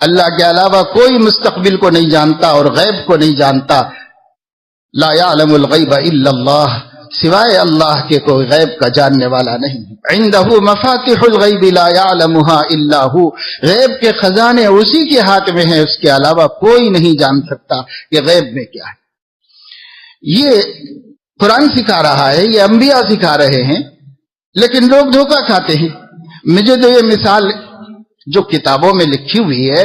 اللہ کے علاوہ کوئی مستقبل کو نہیں جانتا اور غیب کو نہیں جانتا. لا یعلم الغیب الا اللہ، سوائے اللہ کے کوئی غیب کا جاننے والا نہیں. عنده مفاتح الغیب لا یعلمها الا هو، غیب کے خزانے اسی کے ہاتھ میں ہیں، اس کے علاوہ کوئی نہیں جان سکتا کہ غیب میں کیا ہے. یہ قرآن سکھا رہا ہے، یہ انبیاء سکھا رہے ہیں، لیکن لوگ دھوکہ کھاتے ہیں. مجھے تو یہ مثال جو کتابوں میں لکھی ہوئی ہے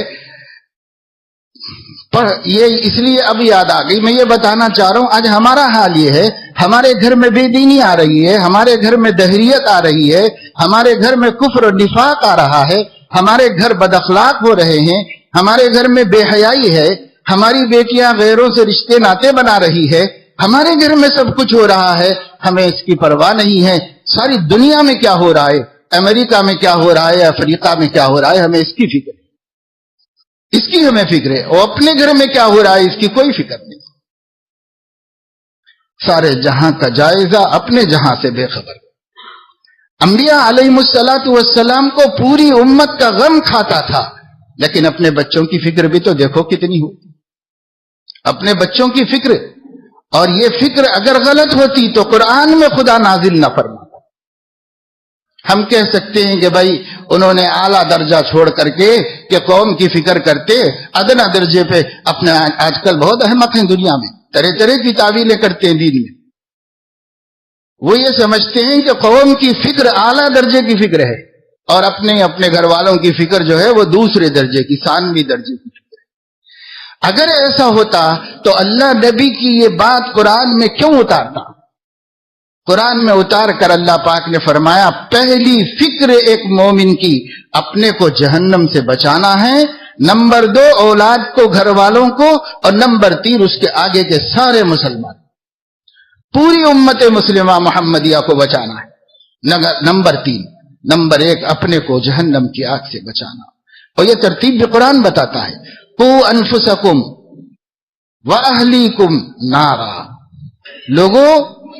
پر یہ اس لیے اب یاد آ گئی، میں یہ بتانا چاہ رہا ہوں. آج ہمارا حال یہ ہے، ہمارے گھر میں بے دینی آ رہی ہے، ہمارے گھر میں دہریت آ رہی ہے، ہمارے گھر میں کفر و نفاق آ رہا ہے، ہمارے گھر بد اخلاق ہو رہے ہیں، ہمارے گھر میں بے حیائی ہے، ہماری بیٹیاں غیروں سے رشتے ناطے بنا رہی ہے، ہمارے گھر میں سب کچھ ہو رہا ہے، ہمیں اس کی پرواہ نہیں ہے. ساری دنیا میں کیا ہو رہا ہے، امریکہ میں کیا ہو رہا ہے، افریقہ میں کیا ہو رہا ہے، ہمیں اس کی فکر ہے، اس کی ہمیں فکر ہے. اور اپنے گھر میں کیا ہو رہا ہے اس کی کوئی فکر نہیں. سارے جہاں کا جائزہ اپنے جہاں سے بے خبر. انبیاء علیہم الصلاۃ والسلام کو پوری امت کا غم کھاتا تھا، لیکن اپنے بچوں کی فکر بھی تو دیکھو کتنی ہوتی. اپنے بچوں کی فکر، اور یہ فکر اگر غلط ہوتی تو قرآن میں خدا نازل نہ فرماتا. ہم کہہ سکتے ہیں کہ بھائی انہوں نے اعلیٰ درجہ چھوڑ کر کے کہ قوم کی فکر کرتے ادنا درجے پہ اپنے. آج کل بہت احمق ہیں دنیا میں، طرح طرح کی تعویلیں کرتے ہیں دین میں. وہ یہ سمجھتے ہیں کہ قوم کی فکر اعلیٰ درجے کی فکر ہے اور اپنے گھر والوں کی فکر جو ہے وہ دوسرے درجے کی، ثانوی درجے کی فکر ہے. اگر ایسا ہوتا تو اللہ نبی کی یہ بات قرآن میں کیوں اتارتا؟ قرآن میں اتار کر اللہ پاک نے فرمایا پہلی فکر ایک مومن کی اپنے کو جہنم سے بچانا ہے، نمبر 2 اولاد کو، گھر والوں کو، اور نمبر 3 اس کے آگے کے سارے مسلمان، پوری امت مسلمہ محمدیہ کو بچانا ہے. نمبر 3، نمبر 1 اپنے کو جہنم کی آگ سے بچانا. اور یہ ترتیب بھی قرآن بتاتا ہے. قو انفسکم واہلیکم نارا، لوگوں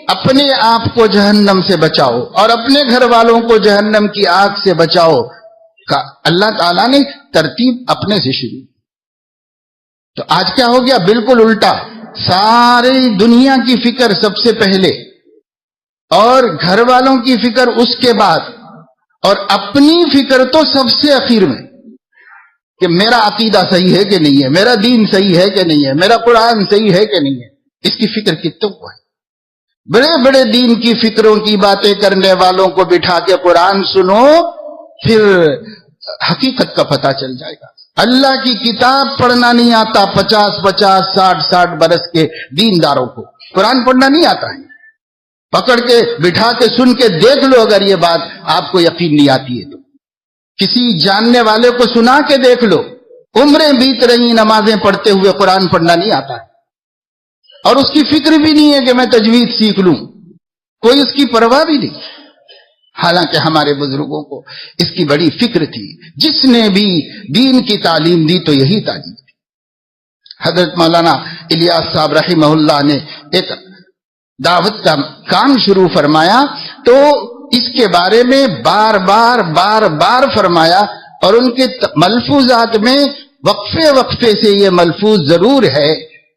اپنے آپ کو جہنم سے بچاؤ اور اپنے گھر والوں کو جہنم کی آگ سے بچاؤ. اللہ تعالیٰ نے ترتیب اپنے سے شروع. تو آج کیا ہو گیا؟ بالکل الٹا. ساری دنیا کی فکر سب سے پہلے، اور گھر والوں کی فکر اس کے بعد، اور اپنی فکر تو سب سے اخیر میں، کہ میرا عقیدہ صحیح ہے کہ نہیں ہے، میرا دین صحیح ہے کہ نہیں ہے، میرا قرآن صحیح ہے کہ نہیں ہے. اس کی فکر کتوں کو ہے. بڑے بڑے دین کی فکروں کی باتیں کرنے والوں کو بٹھا کے قرآن سنو، پھر حقیقت کا پتہ چل جائے گا. اللہ کی کتاب پڑھنا نہیں آتا 50 60 برس کے دینداروں کو قرآن پڑھنا نہیں آتا ہے. پکڑ کے بٹھا کے سن کے دیکھ لو، اگر یہ بات آپ کو یقین نہیں آتی ہے تو کسی جاننے والے کو سنا کے دیکھ لو. عمریں بیت رہی نمازیں پڑھتے ہوئے قرآن پڑھنا نہیں آتا ہے، اور اس کی فکر بھی نہیں ہے کہ میں تجوید سیکھ لوں، کوئی اس کی پرواہ بھی نہیں. حالانکہ ہمارے بزرگوں کو اس کی بڑی فکر تھی. جس نے بھی دین کی تعلیم دی تو یہی تعلیم تھی. حضرت مولانا الیاس صاحب رحمہ اللہ نے ایک دعوت کا کام شروع فرمایا تو اس کے بارے میں بار بار فرمایا، اور ان کے ملفوظات میں وقفے سے یہ ملفوظ ضرور ہے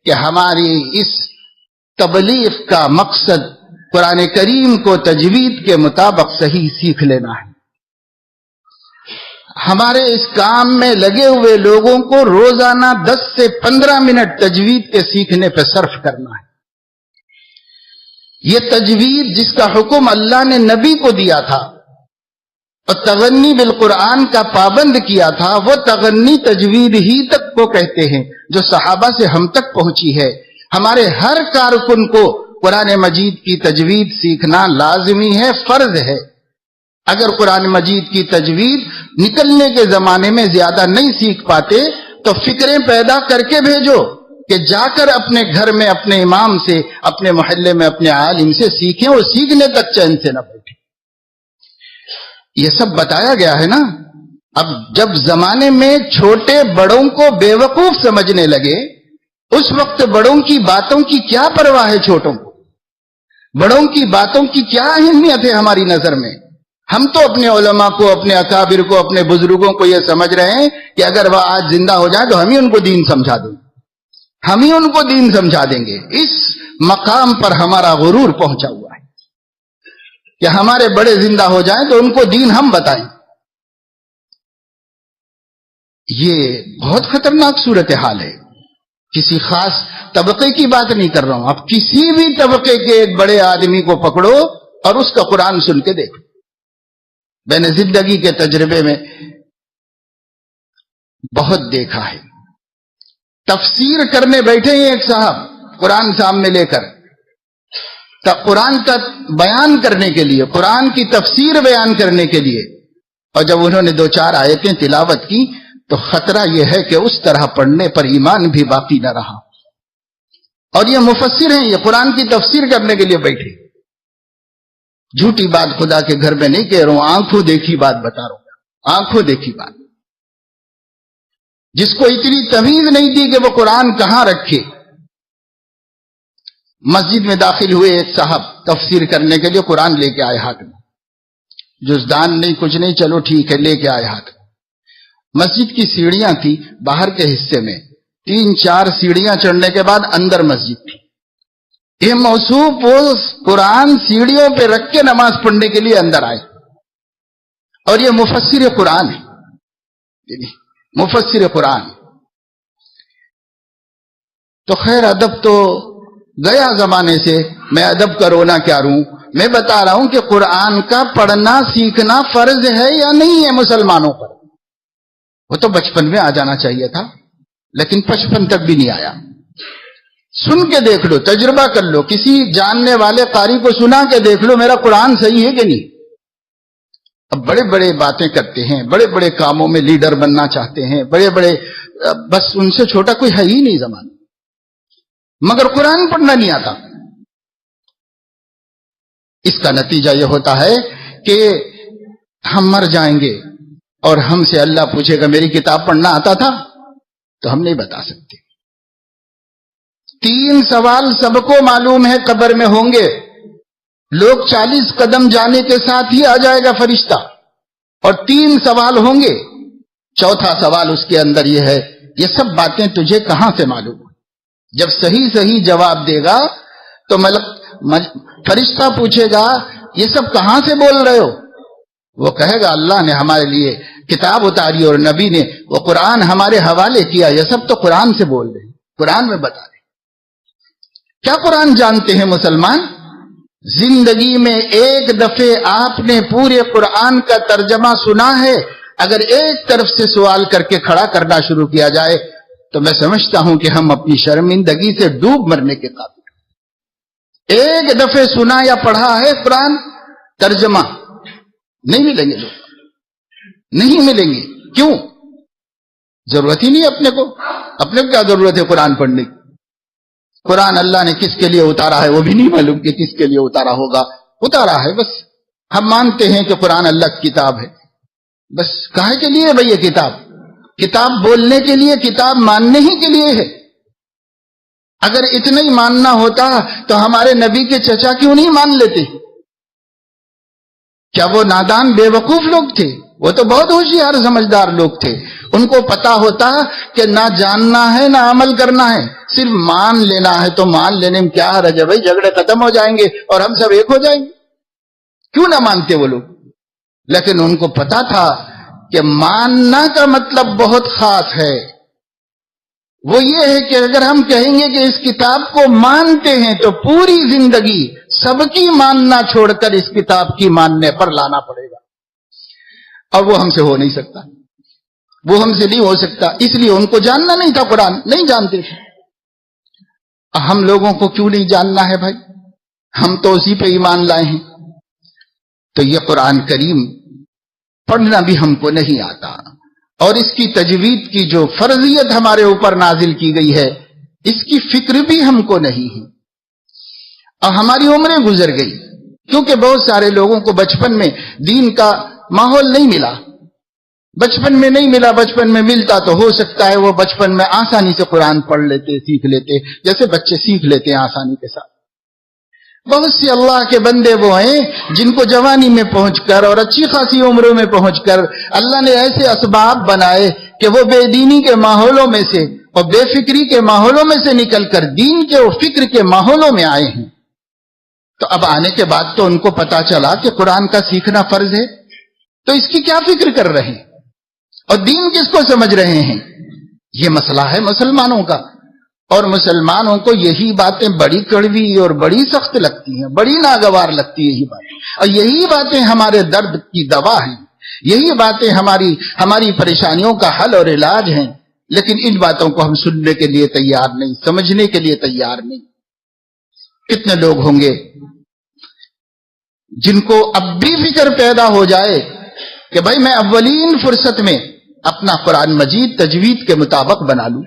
کہ ہماری اس تبلیغ کا مقصد قرآن کریم کو تجوید کے مطابق صحیح سیکھ لینا ہے. ہمارے اس کام میں لگے ہوئے لوگوں کو روزانہ 10 سے 15 منٹ تجوید کے سیکھنے پہ صرف کرنا ہے. یہ تجوید جس کا حکم اللہ نے نبی کو دیا تھا اور تغنی بالقرآن کا پابند کیا تھا، وہ تغنی تجوید ہی تک کو کہتے ہیں جو صحابہ سے ہم تک پہنچی ہے. ہمارے ہر کارکن کو قرآن مجید کی تجوید سیکھنا لازمی ہے، فرض ہے. اگر قرآن مجید کی تجوید نکلنے کے زمانے میں زیادہ نہیں سیکھ پاتے تو فکریں پیدا کر کے بھیجو کہ جا کر اپنے گھر میں اپنے امام سے، اپنے محلے میں اپنے عالم سے سیکھیں، اور سیکھنے تک چین سے نہ بیٹھیں. یہ سب بتایا گیا ہے نا. اب جب زمانے میں چھوٹے بڑوں کو بے وقوف سمجھنے لگے، اس وقت بڑوں کی باتوں کی کیا پرواہ ہے چھوٹوں کو؟ بڑوں کی باتوں کی کیا اہمیت ہے ہماری نظر میں؟ ہم تو اپنے علماء کو، اپنے اکابر کو، اپنے بزرگوں کو یہ سمجھ رہے ہیں کہ اگر وہ آج زندہ ہو جائیں تو ہم ہی ان کو دین سمجھا دیں گے، ہم ہی ان کو دین سمجھا دیں گے۔ اس مقام پر ہمارا غرور پہنچا ہوا ہے کہ ہمارے بڑے زندہ ہو جائیں تو ان کو دین ہم بتائیں۔ یہ بہت خطرناک صورتحال ہے۔ کسی خاص طبقے کی بات نہیں کر رہا ہوں، اب کسی بھی طبقے کے ایک بڑے آدمی کو پکڑو اور اس کا قرآن سن کے دیکھو۔ میں نے زندگی کے تجربے میں بہت دیکھا ہے۔ تفسیر کرنے بیٹھے ہیں ایک صاحب قرآن سامنے لے کر، قرآن کا بیان کرنے کے لیے، قرآن کی تفسیر بیان کرنے کے لیے، اور جب انہوں نے 2-4 آیتیں تلاوت کی تو خطرہ یہ ہے کہ اس طرح پڑھنے پر ایمان بھی باقی نہ رہا۔ اور یہ مفسر ہیں، یہ قرآن کی تفسیر کرنے کے لیے بیٹھے۔ جھوٹی بات خدا کے گھر میں نہیں کہہ رہا ہوں، آنکھوں دیکھی بات بتا رہا ہوں، آنکھوں دیکھی بات۔ جس کو اتنی تمیز نہیں تھی کہ وہ قرآن کہاں رکھے۔ مسجد میں داخل ہوئے ایک صاحب تفسیر کرنے کے لیے، قرآن لے کے آئے ہاتھ میں، جزدان نہیں کچھ نہیں، چلو ٹھیک ہے، لے کے آئے ہاتھ میں۔ مسجد کی سیڑھیاں تھی باہر کے حصے میں، 3-4 سیڑھیاں چڑھنے کے بعد اندر مسجد تھی۔ یہ موصوف وہ قرآن سیڑھیوں پہ رکھ کے نماز پڑھنے کے لیے اندر آئے، اور یہ مفسر قرآن ہے، مفسر قرآن۔ تو خیر ادب تو گیا زمانے سے، میں ادب کا رونا کیا روں، میں بتا رہا ہوں کہ قرآن کا پڑھنا سیکھنا فرض ہے یا نہیں ہے مسلمانوں پر۔ وہ تو بچپن میں آ جانا چاہیے تھا، لیکن 55 تک بھی نہیں آیا۔ سن کے دیکھ لو، تجربہ کر لو، کسی جاننے والے قاری کو سنا کے دیکھ لو میرا قرآن صحیح ہے کہ نہیں۔ اب بڑے بڑے باتیں کرتے ہیں، بڑے بڑے کاموں میں لیڈر بننا چاہتے ہیں، بڑے بڑے، بس ان سے چھوٹا کوئی ہے ہی نہیں زمانے، مگر قرآن پڑھنا نہیں آتا۔ اس کا نتیجہ یہ ہوتا ہے کہ ہم مر جائیں گے اور ہم سے اللہ پوچھے گا میری کتاب پڑھنا آتا تھا؟ تو ہم نہیں بتا سکتے۔ 3 سوال سب کو معلوم ہے قبر میں ہوں گے۔ لوگ 40 قدم جانے کے ساتھ ہی آ جائے گا فرشتہ، اور 3 سوال ہوں گے۔ چوتھا سوال اس کے اندر یہ ہے، یہ سب باتیں تجھے کہاں سے معلوم؟ جب صحیح جواب دے گا تو فرشتہ پوچھے گا یہ سب کہاں سے بول رہے ہو؟ وہ کہے گا اللہ نے ہمارے لیے کتاب اتاری اور نبی نے وہ قرآن ہمارے حوالے کیا، یہ سب تو قرآن سے بول رہے ہیں، قرآن میں بتا رہے۔ کیا قرآن جانتے ہیں مسلمان؟ زندگی میں ایک دفعے آپ نے پورے قرآن کا ترجمہ سنا ہے؟ اگر ایک طرف سے سوال کر کے کھڑا کرنا شروع کیا جائے تو میں سمجھتا ہوں کہ ہم اپنی شرمندگی سے ڈوب مرنے کے قابل۔ ایک دفعے سنا یا پڑھا ہے قرآن ترجمہ؟ نہیں ملیں گے لوگ، نہیں ملیں گے۔ کیوں؟ ضرورت ہی نہیں اپنے کو کیا ضرورت ہے قرآن پڑھنے کی؟ قرآن اللہ نے کس کے لیے اتارا ہے وہ بھی نہیں معلوم کہ کس کے لیے اتارا ہوگا، اتارا ہے بس۔ ہم مانتے ہیں کہ قرآن اللہ کی کتاب ہے، بس کہے کے لیے بھئی یہ کتاب بولنے کے لیے، کتاب ماننے ہی کے لیے ہے۔ اگر اتنا ہی ماننا ہوتا تو ہمارے نبی کے چچا کیوں نہیں مان لیتے؟ کیا وہ نادان بے وقوف لوگ تھے؟ وہ تو بہت ہوشیار سمجھدار لوگ تھے۔ ان کو پتا ہوتا کہ نہ جاننا ہے نہ عمل کرنا ہے، صرف مان لینا ہے۔ تو مان لینے میں کیا حرج ہے بھائی؟ جھگڑے ختم ہو جائیں گے اور ہم سب ایک ہو جائیں گے۔ کیوں نہ مانتے وہ لوگ؟ لیکن ان کو پتا تھا کہ ماننا کا مطلب بہت خاص ہے۔ وہ یہ ہے کہ اگر ہم کہیں گے کہ اس کتاب کو مانتے ہیں تو پوری زندگی سب کی ماننا چھوڑ کر اس کتاب کی ماننے پر لانا پڑے گا، اور وہ ہم سے ہو نہیں سکتا، وہ ہم سے نہیں ہو سکتا۔ اس لیے ان کو جاننا نہیں تھا، قرآن نہیں جانتے تھے۔ ہم لوگوں کو کیوں نہیں جاننا ہے بھائی؟ ہم تو اسی پہ ایمان لائے ہیں۔ تو یہ قرآن کریم پڑھنا بھی ہم کو نہیں آتا، اور اس کی تجوید کی جو فرضیت ہمارے اوپر نازل کی گئی ہے اس کی فکر بھی ہم کو نہیں ہے، اور ہماری عمریں گزر گئی کیونکہ بہت سارے لوگوں کو بچپن میں دین کا ماحول نہیں ملا، بچپن میں نہیں ملا۔ بچپن میں ملتا تو ہو سکتا ہے وہ بچپن میں آسانی سے قرآن پڑھ لیتے، سیکھ لیتے، جیسے بچے سیکھ لیتے ہیں آسانی کے ساتھ۔ بہت سے اللہ کے بندے وہ ہیں جن کو جوانی میں پہنچ کر اور اچھی خاصی عمروں میں پہنچ کر اللہ نے ایسے اسباب بنائے کہ وہ بے دینی کے ماحولوں میں سے اور بے فکری کے ماحولوں میں سے نکل کر دین کے اور فکر کے ماحولوں میں آئے ہیں. تو اب آنے کے بعد تو ان کو پتا چلا کہ قرآن کا سیکھنا فرض ہے، تو اس کی کیا فکر کر رہے ہیں اور دین کس کو سمجھ رہے ہیں؟ یہ مسئلہ ہے مسلمانوں کا، اور مسلمانوں کو یہی باتیں بڑی کڑوی اور بڑی سخت لگتی ہیں، بڑی ناگوار لگتی ہے یہی باتیں، اور یہی باتیں ہمارے درد کی دوا ہیں، یہی باتیں ہماری پریشانیوں کا حل اور علاج ہیں. لیکن ان باتوں کو ہم سننے کے لیے تیار نہیں، سمجھنے کے لیے تیار نہیں. کتنے لوگ ہوں گے جن کو اب بھی فکر پیدا ہو جائے کہ بھائی میں اولین فرصت میں اپنا قرآن مجید تجوید کے مطابق بنا لوں،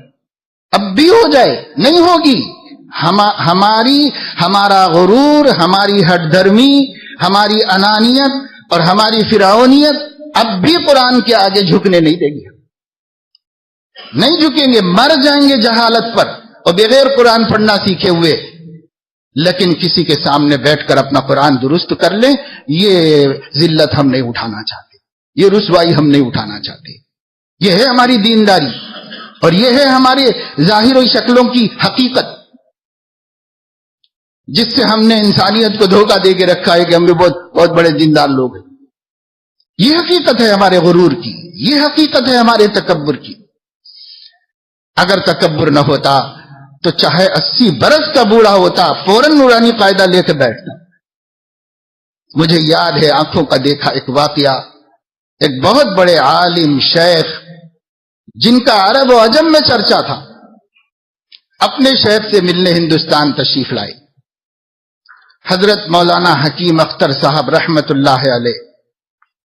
اب بھی ہو جائے، نہیں ہوگی. ہمارا غرور، ہماری ہٹ دھرمی، ہماری انانیت اور ہماری فرعونیت اب بھی قرآن کے آگے جھکنے نہیں دے گی. نہیں جھکیں گے، مر جائیں گے جہالت پر اور بغیر قرآن پڑھنا سیکھے ہوئے. لیکن کسی کے سامنے بیٹھ کر اپنا قرآن درست کر لیں، یہ ذلت ہم نہیں اٹھانا چاہتے، یہ رسوائی ہم نہیں اٹھانا چاہتے. یہ ہے ہماری دینداری اور یہ ہے ہمارے ظاہر و شکلوں کی حقیقت، جس سے ہم نے انسانیت کو دھوکہ دے کے رکھا ہے کہ ہم بھی بہت بڑے دیندار لوگ ہیں. یہ حقیقت ہے ہمارے غرور کی، یہ حقیقت ہے ہمارے تکبر کی. اگر تکبر نہ ہوتا تو چاہے 80 برس کا بوڑھا ہوتا فوراً نورانی قاعدہ لے کے بیٹھتا. مجھے یاد ہے آنکھوں کا دیکھا ایک واقعہ، ایک بہت بڑے عالم شیخ جن کا عرب و عجم میں چرچا تھا، اپنے شیخ سے ملنے ہندوستان تشریف لائے. حضرت مولانا حکیم اختر صاحب رحمت اللہ علیہ،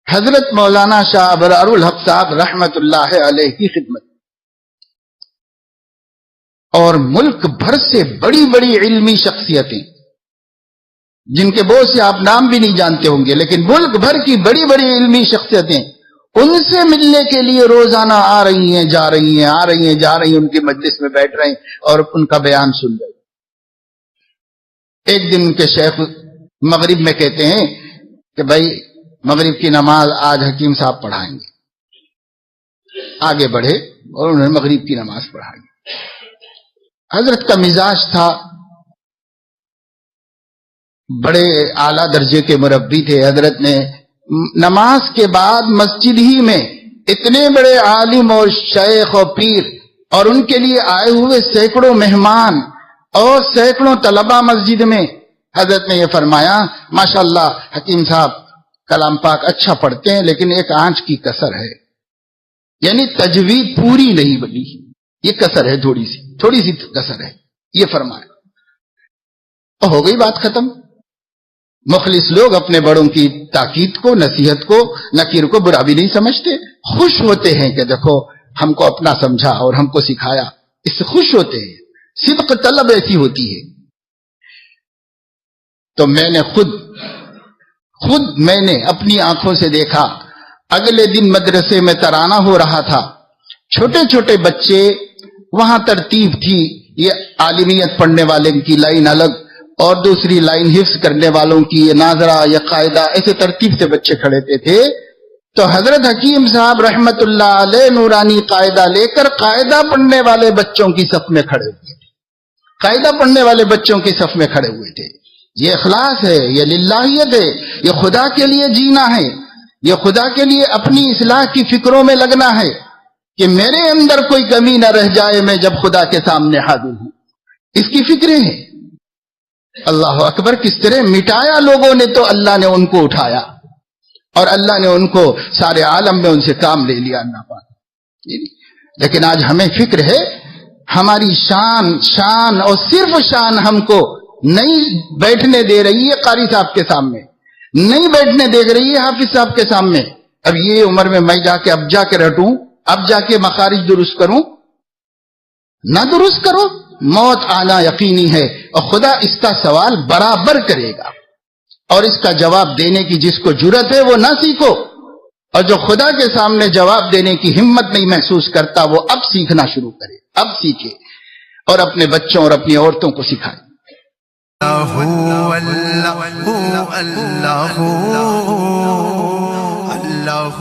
حضرت مولانا شاہ ابرار الحق صاحب رحمت اللہ علیہ کی خدمت، اور ملک بھر سے بڑی بڑی علمی شخصیتیں جن کے بہت سے آپ نام بھی نہیں جانتے ہوں گے، لیکن ملک بھر کی بڑی بڑی علمی شخصیتیں ان سے ملنے کے لیے روزانہ آ رہی ہیں، جا رہی ہیں، آ رہی ہیں، جا رہی ہیں، ان کی مجلس میں بیٹھ رہے ہیں اور ان کا بیان سن رہے ہیں. ایک دن ان کے شیخ مغرب میں کہتے ہیں کہ بھائی مغرب کی نماز آج حکیم صاحب پڑھائیں گے. آگے بڑھے اور انہوں نے مغرب کی نماز پڑھائی. حضرت کا مزاج تھا، بڑے اعلیٰ درجے کے مربی تھے. حضرت نے نماز کے بعد مسجد ہی میں اتنے بڑے عالم اور شیخ اور پیر اور ان کے لیے آئے ہوئے سینکڑوں مہمان اور سینکڑوں طلبہ مسجد میں، حضرت نے یہ فرمایا ماشاءاللہ حکیم صاحب کلام پاک اچھا پڑھتے ہیں لیکن ایک آنچ کی کسر ہے، یعنی تجوید پوری نہیں بنی، یہ کسر ہے، تھوڑی سی کسر ہے، یہ فرمایا. تو ہو گئی بات ختم. مخلص لوگ اپنے بڑوں کی تاکید کو، نصیحت کو، نکیر کو برا بھی نہیں سمجھتے، خوش ہوتے ہیں کہ دیکھو ہم کو اپنا سمجھا اور ہم کو سکھایا، اس سے خوش ہوتے ہیں. صدق طلب ایسی ہوتی ہے. تو میں نے خود میں نے اپنی آنکھوں سے دیکھا. اگلے دن مدرسے میں ترانہ ہو رہا تھا، چھوٹے چھوٹے بچے، وہاں ترتیب تھی، یہ عالمیت پڑھنے والے کی لائن الگ اور دوسری لائن حفظ کرنے والوں کی، یہ ناظرہ یا قاعدہ، ایسے ترتیب سے بچے کھڑے تھے. تو حضرت حکیم صاحب رحمت اللہ علیہ نورانی قاعدہ لے کر قاعدہ پڑھنے والے بچوں کی صف میں کھڑے ہوئے تھے، قاعدہ پڑھنے والے بچوں کی صف میں کھڑے ہوئے تھے. یہ اخلاص ہے، یہ للہیت ہے، یہ خدا کے لیے جینا ہے، یہ خدا کے لیے اپنی اصلاح کی فکروں میں لگنا ہے کہ میرے اندر کوئی کمی نہ رہ جائے میں جب خدا کے سامنے حاضر ہوں. اس کی فکریں ہیں. اللہ اکبر، کس طرح مٹایا لوگوں نے تو اللہ نے ان کو اٹھایا اور اللہ نے ان کو سارے عالم میں ان سے کام لے لیا. اللہ پاک. لیکن آج ہمیں فکر ہے ہماری شان اور صرف شان ہم کو نہیں بیٹھنے دے رہی ہے قاری صاحب کے سامنے، نہیں بیٹھنے دے رہی ہے حافظ صاحب کے سامنے. اب یہ عمر میں جا کے اب جا کے رٹوں، اب جا کے مخارج درست کروں؟ نہ درست کرو، موت آنا یقینی ہے اور خدا اس کا سوال برابر کرے گا. اور اس کا جواب دینے کی جس کو جرت ہے وہ نہ سیکھو، اور جو خدا کے سامنے جواب دینے کی ہمت نہیں محسوس کرتا وہ اب سیکھنا شروع کرے، اب سیکھے اور اپنے بچوں اور اپنی عورتوں کو سکھائے. اللہ اللہ اللہ اللہ